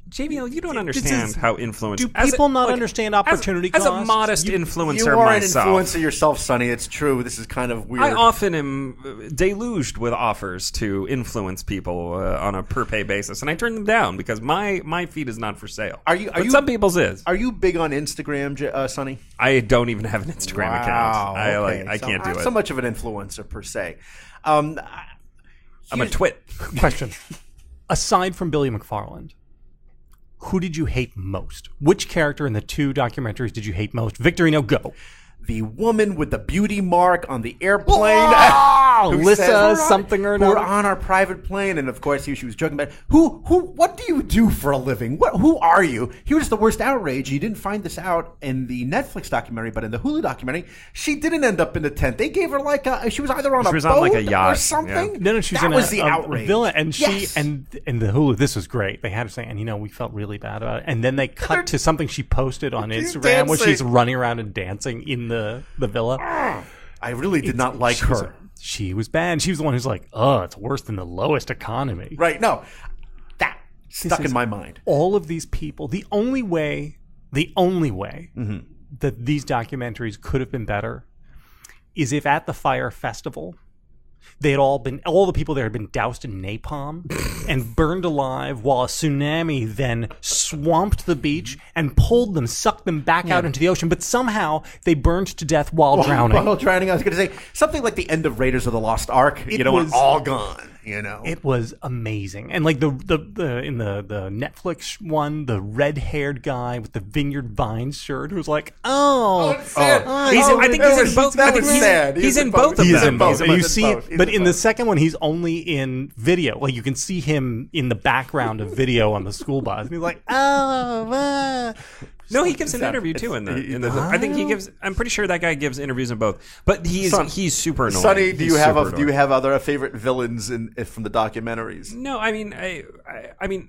JBL, you don't understand how influence. Do people not understand opportunity cost? As a modest influencer you are myself. an influencer yourself, Sonny. It's true. This is kind of weird. I often am deluged with offers to influence people on a per pay basis, and I turn them down because my feed is not for sale. But some people's is. Are you big on Instagram, Sonny? I don't even have an Instagram account. I can't do it. I'm not so much of an influencer per se. I'm a twit. Question. Aside from Billy McFarland, who did you hate most? Which character in the two documentaries did you hate most? Victorino, go. The woman with the beauty mark on the airplane. Lissa something or another. We're on our private plane. And of course, she was joking about, what do you do for a living? Who are you? Here's the worst outrage. You didn't find this out in the Netflix documentary, but in the Hulu documentary, she didn't end up in the tent. They gave her she was either on a boat a yacht or something. Yeah. No, she was that was the outrage. Villain, and and the Hulu, this was great. They had her saying, and we felt really bad about it. And then they cut to something she posted on Instagram where she's running around and dancing in the villa. I really did not like her. She was bad. She was the one who's like, it's worse than the lowest economy. Right. No, that stuck in my mind. All of these people, the only way that these documentaries could have been better is if at the Fyre Festival, all the people there had been doused in napalm and burned alive while a tsunami then swamped the beach and sucked them back out into the ocean. But somehow they burned to death while drowning. While drowning, I was going to say something like the end of Raiders of the Lost Ark. All gone. It was amazing. And like the in the Netflix one, the red-haired guy with the Vineyard Vines shirt who's like, I think he's in both. That was sad. He's in both of them. He's in both. You see it, but in the second one, he's only in video. Like you can see him in the background of video on the school bus. And he's like, No, he gives an interview too in the I think he gives. I'm pretty sure that guy gives interviews in both. But he's super annoying. Sonny, do you have other favorite villains from the documentaries? No, I mean, I mean,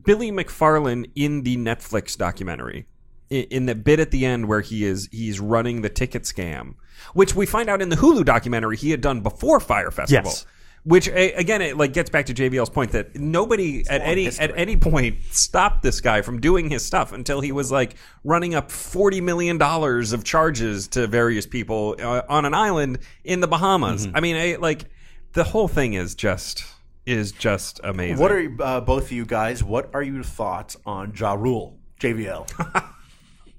Billy McFarland in the Netflix documentary, in the bit at the end where he's running the ticket scam, which we find out in the Hulu documentary he had done before Fyre Festival. Yes. Which again, it gets back to JVL's point that nobody at any point stopped this guy from doing his stuff until he was like running up $40 million of charges to various people on an island in the Bahamas. I mean, the whole thing is just amazing. What are both of you guys? What are your thoughts on Ja Rule, JVL?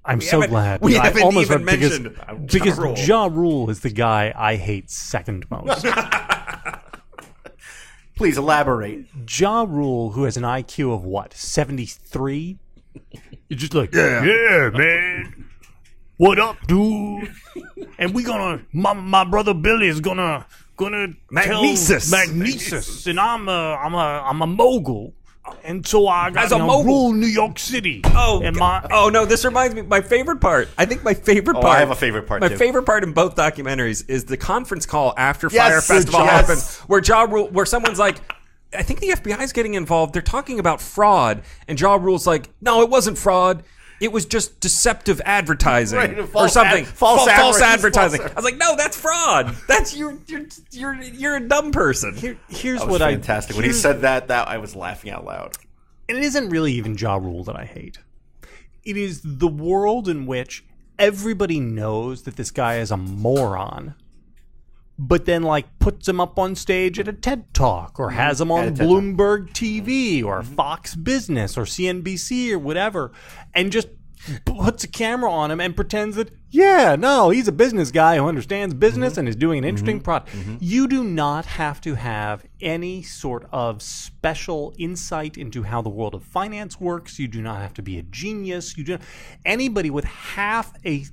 I'm so glad. We I haven't almost even went mentioned because Ja Rule. Ja Rule is the guy I hate second most. Please elaborate. Ja Rule, who has an IQ of what, 73? You're just like, yeah, man. What up, dude? And we gonna, my brother Billy is gonna Magnesis. tell Magnesis, and I'm a mogul. And so I got As a to mogul. rule New York City. Oh no! This reminds me. My favorite part. I think my favorite part. I have a favorite part, My too. favorite part in both documentaries is the conference call after Yes, Fyre Festival yes. happens, where Ja Rule, where someone's like, I think the FBI is getting involved. They're talking about fraud, and Ja Rule's like, no, it wasn't fraud. It was just deceptive advertising Right, or false something. false advertising. false- I was like, no, that's fraud. That's you're a dumb person. Here's That was what fantastic. When he said that I was laughing out loud. And it isn't really even Ja Rule that I hate. It is the world in which everybody knows that this guy is a moron, but then like puts him up on stage at a TED Talk or has him on Bloomberg TV or Fox Business or CNBC or whatever, and just puts a camera on him and pretends that, yeah, no, he's a business guy who understands business and is doing an interesting product. You do not have to have any sort of special insight into how the world of finance works. You do not have to be a genius. Anybody with half a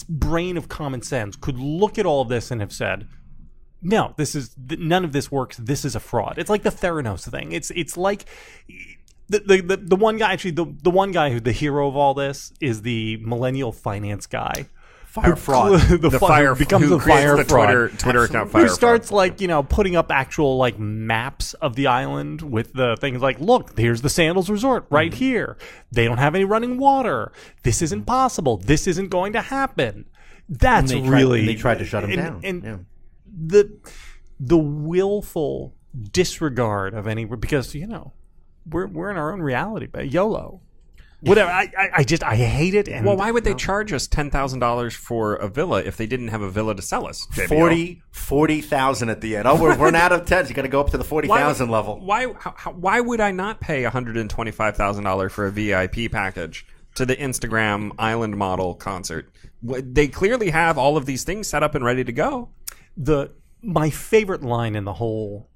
brain of common sense could look at all of this and have said, no, none of this works. This is a fraud. It's like the Theranos thing. It's like the one guy, actually, the one guy who the hero of all this is the millennial finance guy. Fire fraud. The Fyre becomes who the Fyre creates the fraud. Twitter account Fyre Who starts fraud. putting up actual maps of the island with the things like, look, here's the Sandals Resort right here. They don't have any running water. This isn't possible. This isn't going to happen. That's They tried to shut him down. And the willful disregard of any, because we're in our own reality, but YOLO. Whatever. I hate it. And Well, why would they charge us $10,000 for a villa if they didn't have a villa to sell us? JBL? 40,000 at the end. Oh, we're out of 10. You got to go up to the 40,000 level. Why would I not pay $125,000 for a VIP package to the Instagram Island Model concert? They clearly have all of these things set up and ready to go. My favorite line in the whole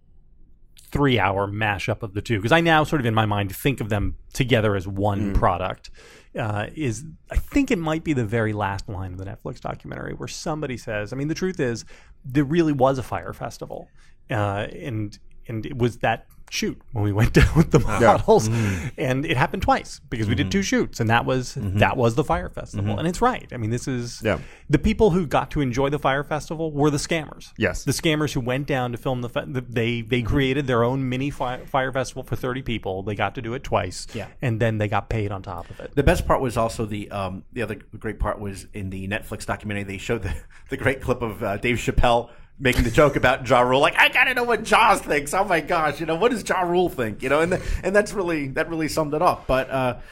3-hour mashup of the two, because I now sort of in my mind think of them together as one product, is I think it might be the very last line of the Netflix documentary where somebody says, I mean, the truth is there really was a Fyre Festival, and it was that shoot when we went down with the models, and it happened twice because we did 2 shoots, and that was the Fyre Festival. And it's right. I mean, this is the people who got to enjoy the Fyre Festival were the scammers. Yes, the scammers who went down to film they created their own mini Fyre Festival for 30 people. They got to do it twice, and then they got paid on top of it. The best part was also the other great part was in the Netflix documentary. They showed the great clip of Dave Chappelle making the joke about Ja Rule, like, I gotta know what Jaws thinks. Oh my gosh, what does Ja Rule think? And that really summed it up. But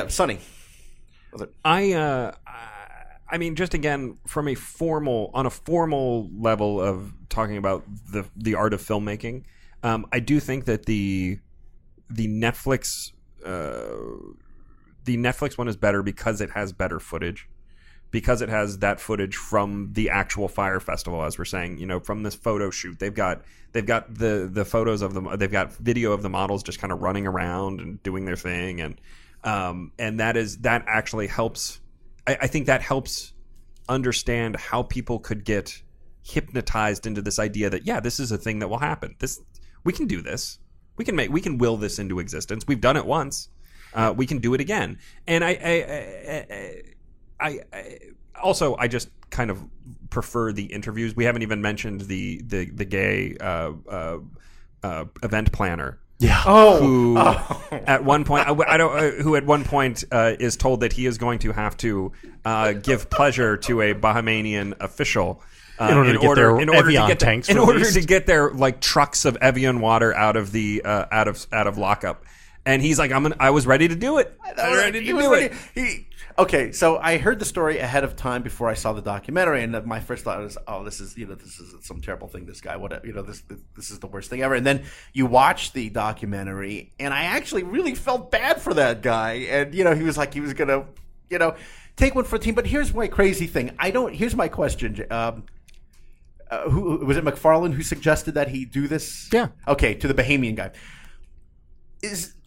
Sonny. I mean, just again from a formal level of talking about the art of filmmaking, I do think that the Netflix one is better because it has better footage. Because it has that footage from the actual Fyre Festival, as we're saying, from this photo shoot, they've got the photos of them. They've got video of the models just kind of running around and doing their thing, and that actually helps. I think that helps understand how people could get hypnotized into this idea that this is a thing that will happen. We can do this. We can will this into existence. We've done it once. We can do it again. And I also just kind of prefer the interviews. We haven't even mentioned the gay event planner. Yeah. Who at one point who at one point is told that he is going to have to give pleasure to a Bahamian official in order to get their like trucks of Evian water out of lockup. And he's like, I was ready to do it. I was ready to do it. Okay, so I heard the story ahead of time before I saw the documentary, and my first thought was, "Oh, this is some terrible thing. This guy, this is the worst thing ever." And then you watch the documentary, and I actually really felt bad for that guy. And he was like, he was gonna, take one for the team. But here's my crazy thing. Here's my question. Who was it? McFarlane who suggested that he do this? Yeah. Okay, to the Bahamian guy.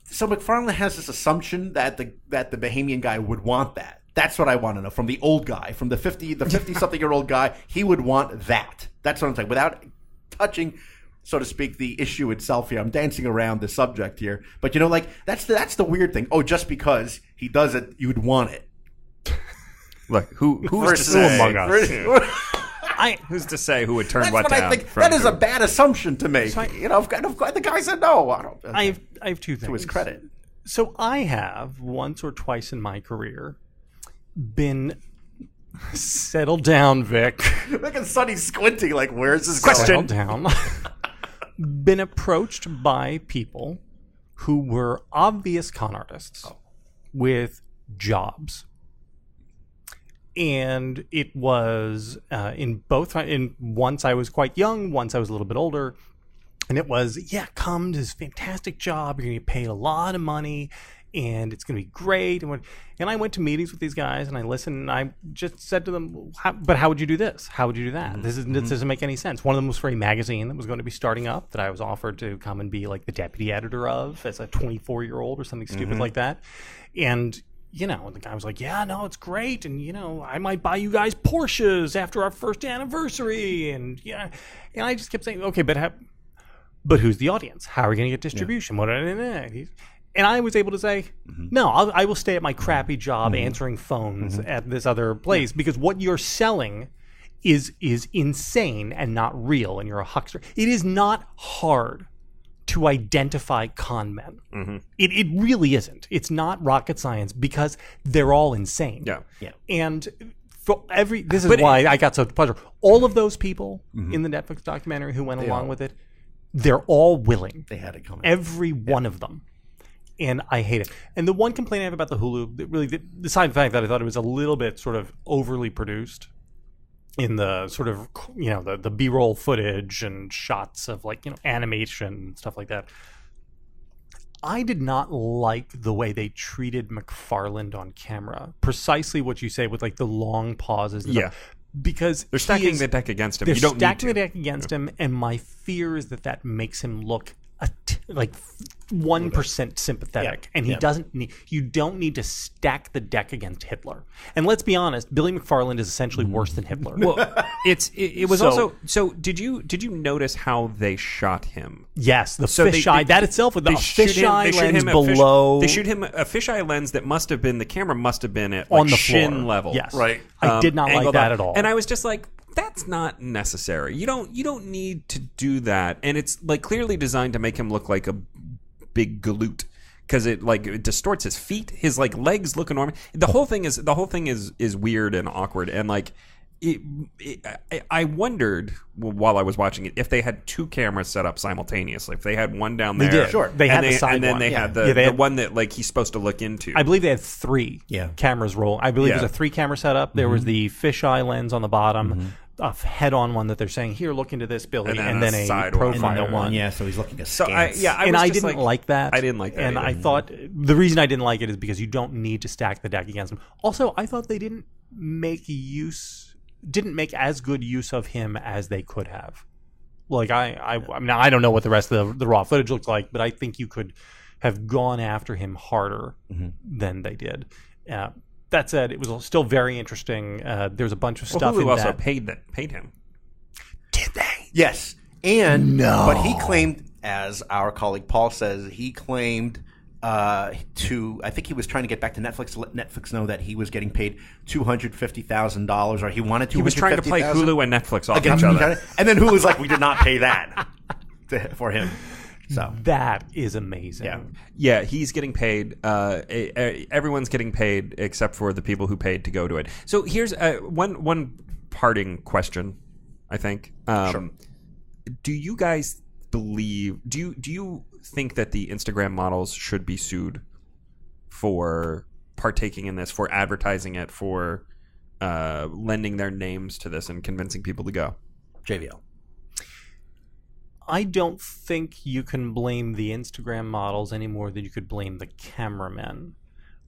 So McFarlane has this assumption that the Bahamian guy would want that. That's what I want to know from the old guy, from the 50-something-year-old guy. He would want that. That's what I'm saying. Without touching, so to speak, the issue itself here. I'm dancing around the subject here. But, that's the weird thing. Oh, just because he does it, you would want it. Look, who's to say among us? Who's to say who would turn That's what what down? I think. That is a bad assumption to make. So the guy said no. I have two things. To his credit. So I have, once or twice in my career, been... Settle down, Vic. Look at Sonny squinting like, where's this Settle going? down. Been approached by people who were obvious con artists with jobs. And it was once I was quite young, once I was a little bit older. And it was, come to this fantastic job. You're going to get paid a lot of money, and it's going to be great. And I went to meetings with these guys, and I listened, and I just said to them, but how would you do this? How would you do that? This doesn't make any sense. One of them was for a magazine that was going to be starting up that I was offered to come and be like the deputy editor of as a 24-year-old or something stupid like that. And the guy was like, it's great. And, I might buy you guys Porsches after our first anniversary. And I just kept saying, okay, but who's the audience? How are we going to get distribution? And I was able to say, no, I will stay at my crappy job answering phones at this other place because what you're selling is insane and not real, and you're a huckster. It is not hard to identify con men. It really isn't. It's not rocket science because they're all insane. Yeah. And this is why I got so pleasure. All of those people in the Netflix documentary who went along with it, they're all willing. They had it coming. Every one of them. And I hate it. And the one complaint I have about the Hulu, really, besides the fact that I thought it was a little bit sort of overly produced in the sort of, the B-roll footage and shots of animation and stuff like that. I did not like the way they treated McFarland on camera. Precisely what you say with the long pauses. And stuff. Because they're stacking the deck against him. They're you don't stacking need to. the deck against him, and my fear is that makes him look 1% sympathetic, and he doesn't need. You don't need to stack the deck against Hitler. And let's be honest, Billy McFarland is essentially worse than Hitler. Well, it was also. So did you notice how they shot him? Yes, the fisheye that itself with the fisheye lens below. They shoot him a fisheye lens that must have been the camera must have been at on the shin floor. level. Yes, right. I did not like that at all. And I was just like, that's not necessary. You don't need to do that. And it's clearly designed to make him look like a big galoot because it distorts his feet. His legs look enormous. The whole thing is weird and awkward. And I wondered while I was watching it if they had two cameras set up simultaneously. If they had one down there, they did. Sure, they had the side and then one. they had the one that he's supposed to look into. I believe they had three cameras roll. I believe it was a 3-camera setup. There was the fisheye lens on the bottom. A head-on one that they're saying, here, look into this, Billy, and then a profile one. Yeah, so he's looking askance. I didn't like that. I didn't like that and either. I thought the reason I didn't like it is because you don't need to stack the deck against him. Also, I thought they didn't make as good use of him as they could have. I mean, I don't know what the rest of the raw footage looks like, but I think you could have gone after him harder than they did. That said, it was still very interesting. There's a bunch of stuff Hulu in also that. paid him. Did they? Yes. And No. But he claimed, as our colleague Paul says, he claimed I think he was trying to get back to Netflix to let Netflix know that he was getting paid $250,000, or he wanted $250,000. He was trying to play Hulu and Netflix off each other. And then Hulu was like, we did not pay that for him. So that is amazing. Yeah, he's getting paid. Everyone's getting paid except for the people who paid to go to it. So here's one parting question, I think. Sure. Do you guys believe. Do you think that the Instagram models should be sued for partaking in this, for advertising it, for lending their names to this and convincing people to go? JVL. I don't think you can blame the Instagram models any more than you could blame the cameramen.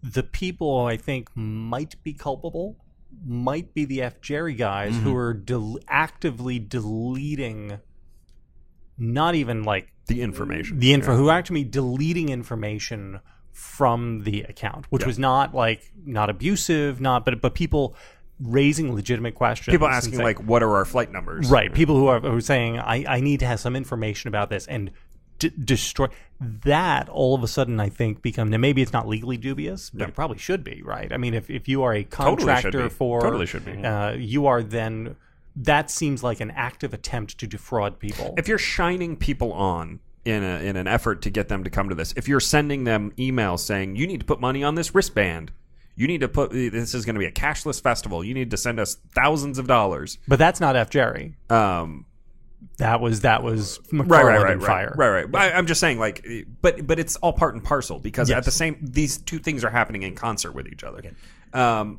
The people I think might be culpable might be the F. Jerry guys who are actively deleting, not even like The information. who are actually deleting information from the account, which was not abusive, but people raising legitimate questions. People asking saying, like, what are our flight numbers? Right. People who are saying, I need to have some information about this, and destroy that. All of a sudden, I think now maybe it's not legally dubious, but it probably should be, right? I mean, if you are a contractor totally should be. You are then, that seems like an active attempt to defraud people. If you're shining people on in an effort to get them to come to this, if you're sending them emails saying, you need to put money on this wristband, you need to this is going to be a cashless festival, you need to send us thousands of dollars. But that's not F. Jerry. That was McFarlane and Fyre. Right. I'm just saying, like, but it's all part and parcel, because at the same, these two things are happening in concert with each other. Okay. Did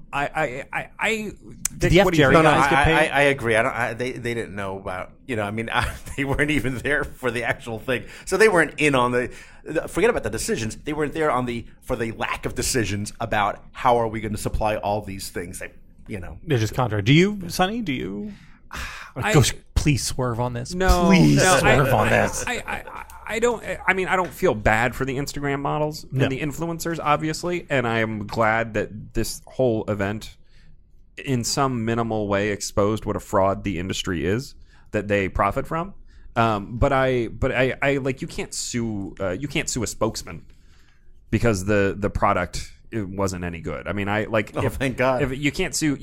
the F. Jerry guys get paid? I agree. They didn't know about, I mean, they weren't even there for the actual thing, so they weren't in on the. Forget about the decisions. They weren't there for the lack of decisions about how are we going to supply all these things. They're just contrary. Do you, Sonny? Do you? Please swerve on this. Please swerve on this. I don't. I mean, I don't feel bad for the Instagram models and the influencers, obviously, and I am glad that this whole event, in some minimal way, exposed what a fraud the industry is that they profit from. But I like, you can't sue a spokesman because the product, it wasn't any good. I mean, thank God. If you can't sue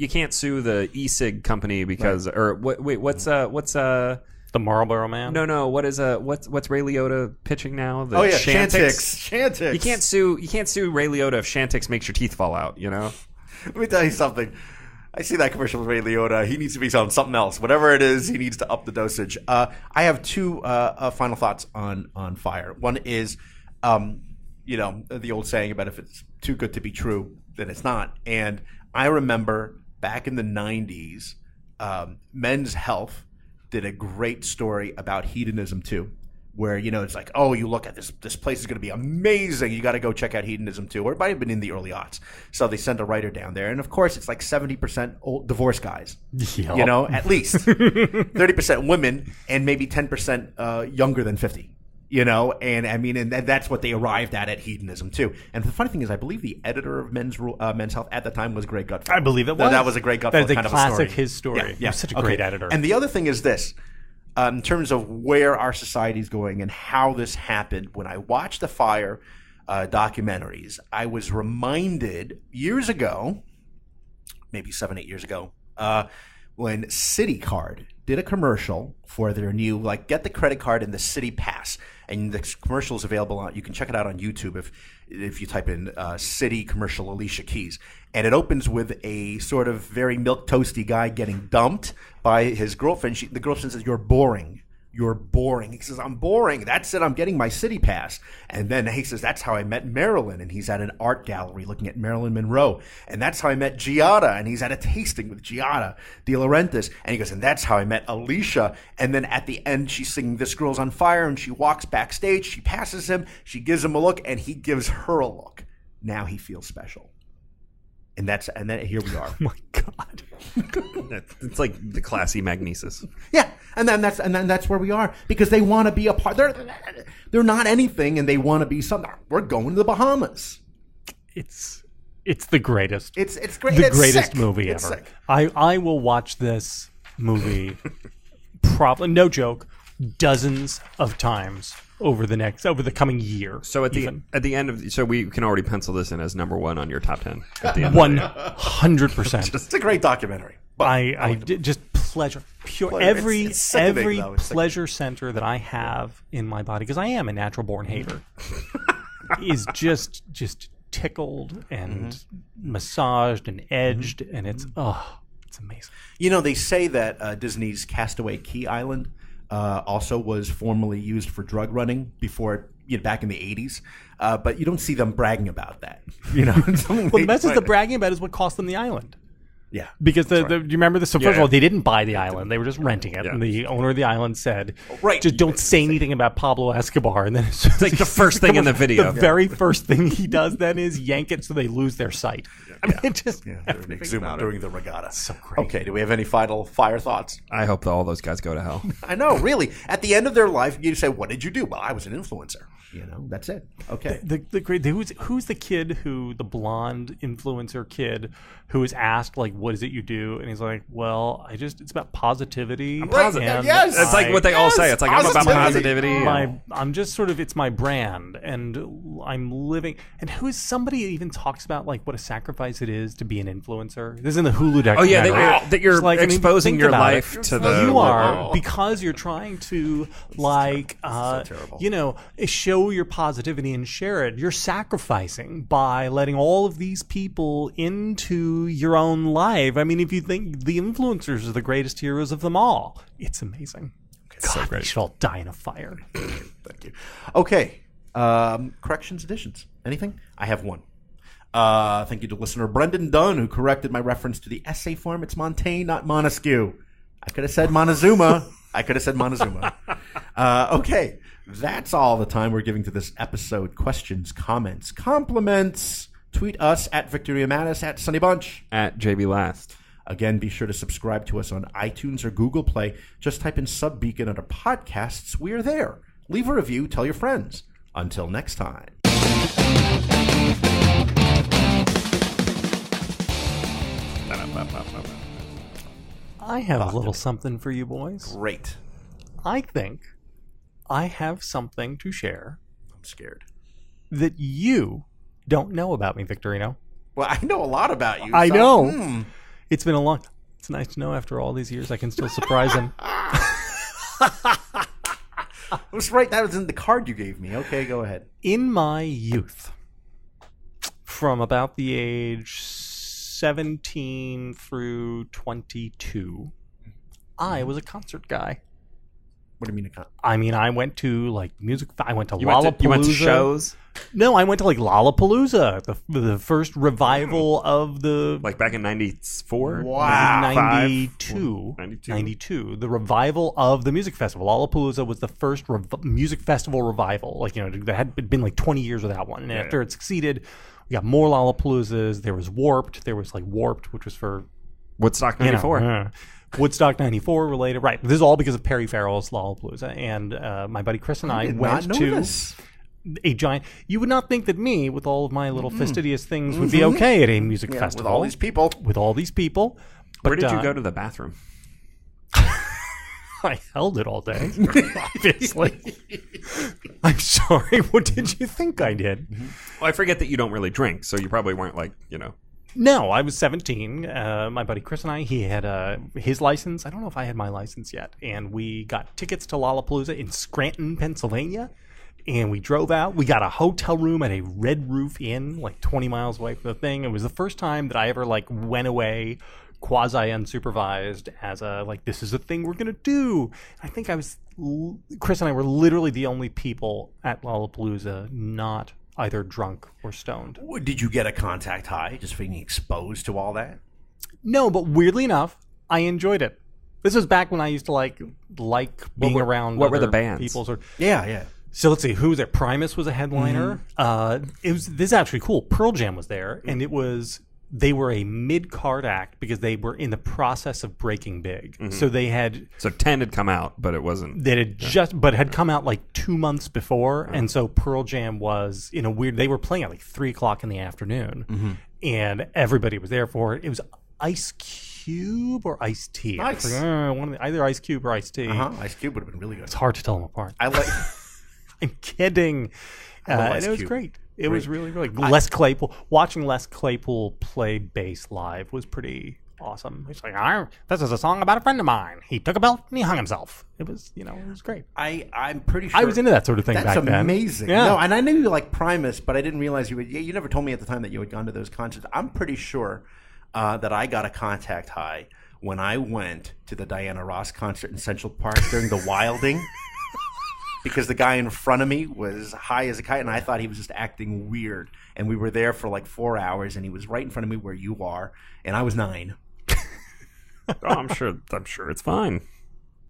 the e-cig company because what's the Marlboro Man? No. What's Ray Liotta pitching now? The Shantix. You can't sue Ray Liotta if Shantix makes your teeth fall out. Let me tell you something. I see that commercial with Ray Liotta. He needs to be on something else. Whatever it is, he needs to up the dosage. I have two final thoughts on Fyre. One is, the old saying about if it's too good to be true, then it's not. And I remember back in the 90s, Men's Health did a great story about hedonism too, where, it's like, oh, you look at this place is going to be amazing, you got to go check out hedonism too. Or it might have been in the early aughts. So they sent a writer down there, and of course it's like 70% old divorced guys, at least 30% women, and maybe 10% younger than 50. And I mean, and that's what they arrived at hedonism too. And the funny thing is, I believe the editor of Men's Health at the time was Greg Gutfeld. I believe it was. That was a Greg Gutfeld kind of a story. Classic his story. Yeah. He was such a great editor. And the other thing is this, in terms of where our society is going and how this happened. When I watched the Fyre documentaries, I was reminded years ago, maybe 7-8 years ago, when CitiCard did a commercial for their new, get the credit card and the City Pass. And the commercial is available you can check it out on YouTube if you type in City commercial Alicia Keys. And it opens with a sort of very milquetoasty guy getting dumped by his girlfriend. The girlfriend says, "You're boring. You're boring." He says, "I'm boring. That's it. I'm getting my City Pass." And then he says, "That's how I met Marilyn." And he's at an art gallery looking at Marilyn Monroe. And that's how I met Giada. And he's at a tasting with Giada De Laurentiis. And he goes, and that's how I met Alicia. And then at the end, she's singing "This Girl's on Fire." And she walks backstage. She passes him. She gives him a look. And he gives her a look. Now he feels special. And then here we are. Oh my God. It's like the classy magnesis. Yeah, and then that's where we are, because they want to be a part. They're not anything, and they want to be something. We're going to the Bahamas. It's the greatest. It's great. The it's greatest sick. movie it's ever. Sick. I will watch this movie probably, no joke, dozens of times over the coming year. So at the end of, so we can already pencil this in as number 1 on your top 10 at the end. 100%. It's a great documentary. I did just pure every pleasure center that I have in my body, because I am a natural born hater, is just tickled and massaged and edged, and it's amazing. They say that Disney's Castaway Key Island also was formerly used for drug running before, back in the 80s. But you don't see them bragging about that. Well, the message they're bragging about is what cost them the island. Yeah. Because do you remember this? So first of all, they didn't buy the island. They were just renting it. Yeah. And the owner of the island said, Right. just don't say anything about Pablo Escobar. And then it's like the first thing in the video. The very first thing he does then is yank it so they lose their sight. I mean, Zoom out during the regatta. So great. Okay, do we have any final Fyre thoughts? I hope that all those guys go to hell. I know, really. At the end of their life, you say, what did you do? Well, I was an influencer. That's it. Okay. Who's the kid the blonde influencer kid who is asked, like, what is it you do? And he's like, well, it's about positivity. Yes. It's like what they all say. It's like, I'm about positivity. I'm just it's my brand, and I'm living. And somebody even talks about, like, what a sacrifice it is to be an influencer. This is in the Hulu documentary. Oh, yeah, that you're exposing your life to the... You are, because you're trying to, like, show your positivity and share it. You're sacrificing by letting all of these people into your own life. I mean, if you think the influencers are the greatest heroes of them all, it's amazing. God, so great. They should all die in a fire. Thank you. Okay. Corrections, additions. Anything? I have one. Thank you to listener Brendan Dunn, who corrected my reference to the essay form. It's Montaigne, not Montesquieu. I could have said Montezuma. Okay. That's all the time we're giving to this episode. Questions, comments, compliments. Tweet us at Victoria Mattis, at Sunny Bunch, at JB Last. Again, be sure to subscribe to us on iTunes or Google Play. Just type in Sub Beacon under podcasts. We are there. Leave a review. Tell your friends. Until next time. I have a little something for you boys. Great. I think I have something to share. I'm scared. That you don't know about me, Victorino. Well, I know a lot about you. I know. It's been it's nice to know after all these years I can still surprise him. I was right. That was in the card you gave me. Okay, go ahead. In my youth, from about the age 17 through 22, I was a concert guy. What do you mean? I went to like music. I went to Lollapalooza. You went to shows? No, I went to like Lollapalooza, the first revival of the like back in 94. Wow, 92. The revival of the music festival. Lollapalooza was the first music festival revival. Like there had been like 20 years without one, and after it succeeded, we got more Lollapaloozas. There was Warped. There was like Warped, which was for Woodstock 94. Woodstock 94 related, right? This is all because of Perry Farrell's Lollapalooza, and my buddy Chris and I went to a giant. You would not think that me, with all of my little fastidious things, would be okay at a music festival with all these people. But, where did you go to the bathroom? I held it all day, obviously. I'm sorry. What did you think I did? Well, I forget that you don't really drink, so you probably weren't like, No, I was 17. My buddy Chris and I, he had his license. I don't know if I had my license yet. And we got tickets to Lollapalooza in Scranton, Pennsylvania. And we drove out. We got a hotel room at a Red Roof Inn, like 20 miles away from the thing. It was the first time that I ever went away quasi-unsupervised as this is a thing we're going to do. I think Chris and I were literally the only people at Lollapalooza not either drunk or stoned. Did you get a contact high just being exposed to all that? No, but weirdly enough, I enjoyed it. This was back when I used to like being around. What were the bands? Yeah. So let's see, who was there? Primus was a headliner. This is actually cool. Pearl Jam was there, and they were a mid-card act because they were in the process of breaking big. So they had... So 10 had come out, but it wasn't... But had come out like 2 months before, and so Pearl Jam was in a weird... They were playing at like 3 o'clock in the afternoon, and everybody was there for it. It was Ice Cube or Ice T. Nice. Either Ice Cube or Ice T. Ice Cube would have been really good. It's hard to tell them apart. I like... I'm kidding. And it was great. It was really, really good. Watching Les Claypool play bass live was pretty awesome. He's like, this is a song about a friend of mine. He took a belt and he hung himself. It was, it was great. I'm pretty sure. I was into that sort of thing back then. That's amazing. Yeah. No, and I knew you liked Primus, but I didn't realize you would. You never told me at the time that you had gone to those concerts. I'm pretty sure that I got a contact high when I went to the Diana Ross concert in Central Park during the wilding because the guy in front of me was high as a kite and I thought he was just acting weird. And we were there for like 4 hours and he was right in front of me where you are and I was 9. I'm sure it's fine.